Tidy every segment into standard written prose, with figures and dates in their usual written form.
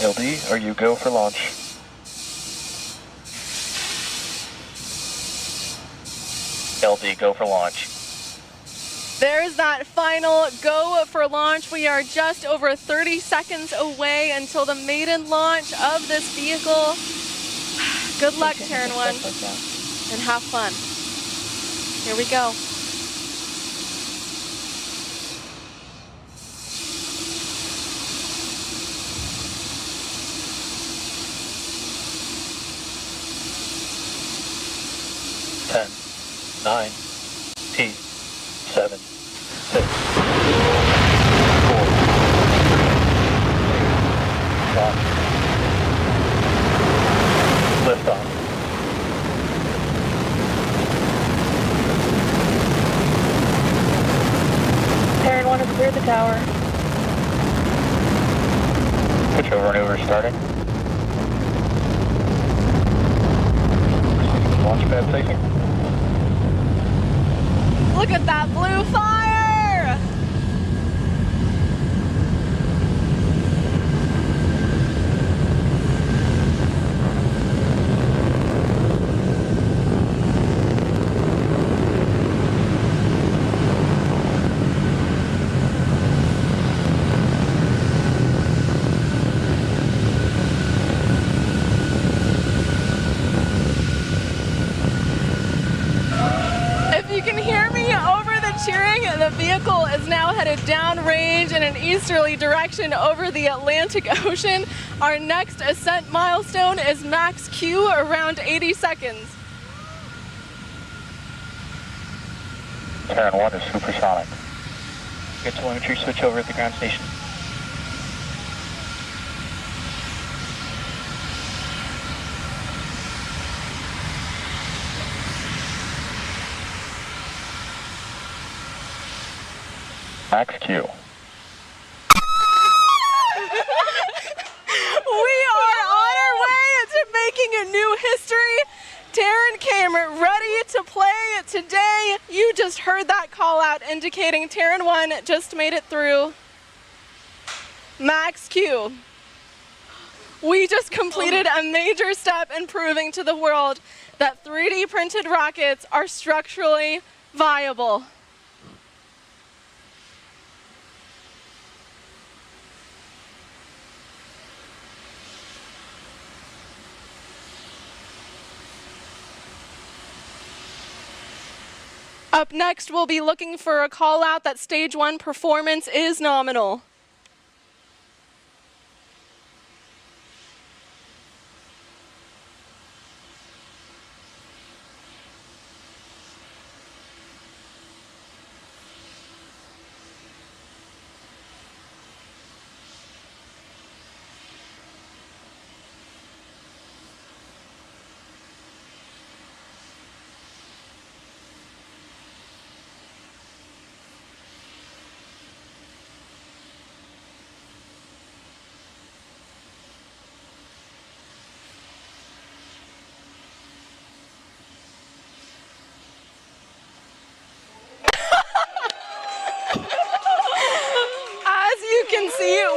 LD, are you go for launch? LD, go for launch. There's that final go for launch. We are just over 30 seconds away until the maiden launch of this vehicle. Good luck, Terran 1, and have fun. Here we go. Ten, 9, 8, 7, 6, 5, 4, 1. Lift off. Terran 1 has cleared the tower. Switchover maneuver starting. Launch pad facing. Look at that blue fire! If you can hear me over the cheering, the vehicle is now headed downrange in an easterly direction over the Atlantic Ocean. Our next ascent milestone is max Q, around 80 seconds. Terran 1 is supersonic. Get telemetry switch over at the ground station. Max Q. We are on our way to making a new history. Terran came ready to play today. You just heard that call out indicating Terran 1 just made it through. Max Q. We just completed a major step in proving to the world that 3D printed rockets are structurally viable. Up next, we'll be looking for a call out that stage 1 performance is nominal.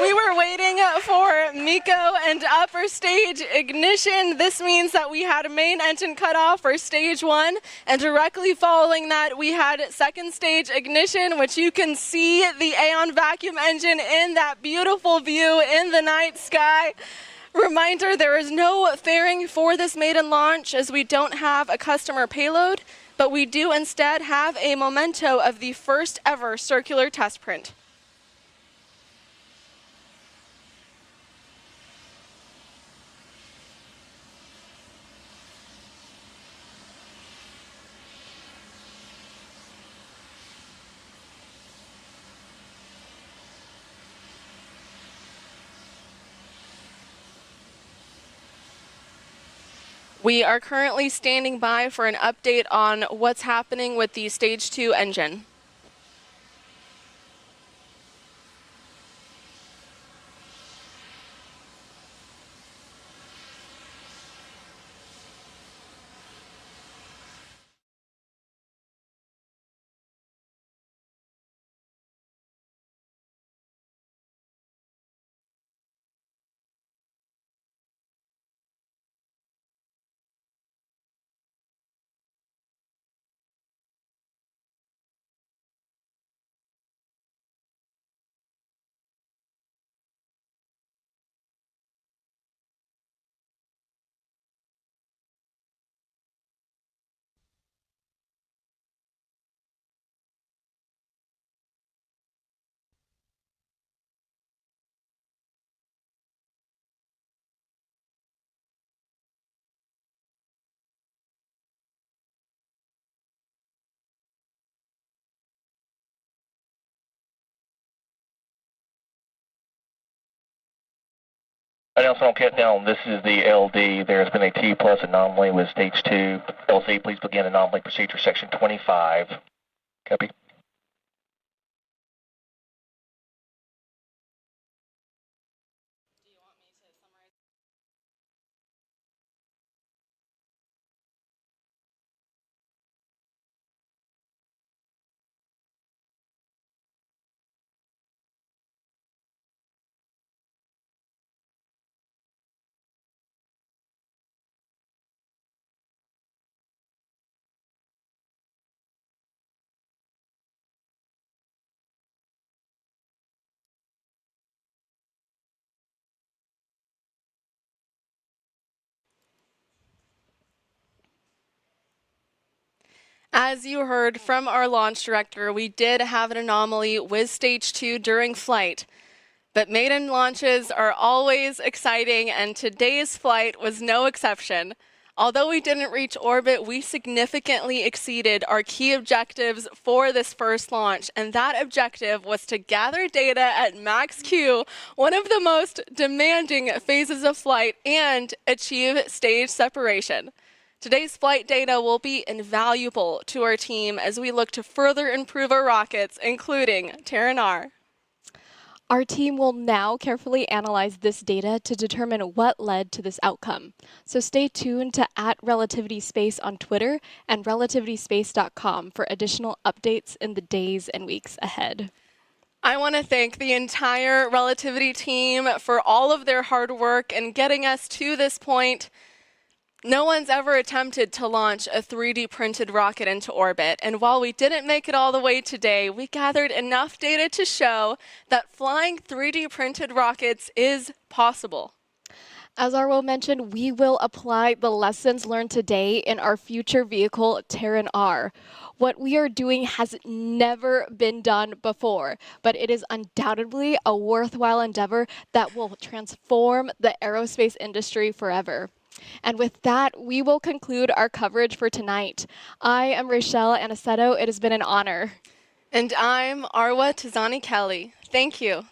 We were waiting for MECO and upper stage ignition. This means that we had a main engine cutoff for stage 1, and directly following that we had second stage ignition, which you can see the Aeon vacuum engine in that beautiful view in the night sky. Reminder, there is no fairing for this maiden launch as we don't have a customer payload, but we do instead have a memento of the first ever circular test print. We are currently standing by for an update on what's happening with the stage 2 engine. Announcement on countdown. This is the LD. There has been a T plus anomaly with stage 2. LC, please begin anomaly procedure section 25. Copy. As you heard from our launch director, we did have an anomaly with stage 2 during flight. But maiden launches are always exciting, and today's flight was no exception. Although we didn't reach orbit, we significantly exceeded our key objectives for this first launch, and that objective was to gather data at max Q, one of the most demanding phases of flight, and achieve stage separation. Today's flight data will be invaluable to our team as we look to further improve our rockets, including Terran R. Our team will now carefully analyze this data to determine what led to this outcome. So stay tuned to @Relativity Space on Twitter and relativityspace.com for additional updates in the days and weeks ahead. I want to thank the entire Relativity team for all of their hard work in getting us to this point. No one's ever attempted to launch a 3D printed rocket into orbit, and while we didn't make it all the way today, we gathered enough data to show that flying 3D printed rockets is possible. As Arwo mentioned, we will apply the lessons learned today in our future vehicle, Terran R. What we are doing has never been done before, but it is undoubtedly a worthwhile endeavor that will transform the aerospace industry forever. And with that, we will conclude our coverage for tonight. I am Rachelle Aniceto. It has been an honor. And I'm Arwa Tizani Kelly. Thank you.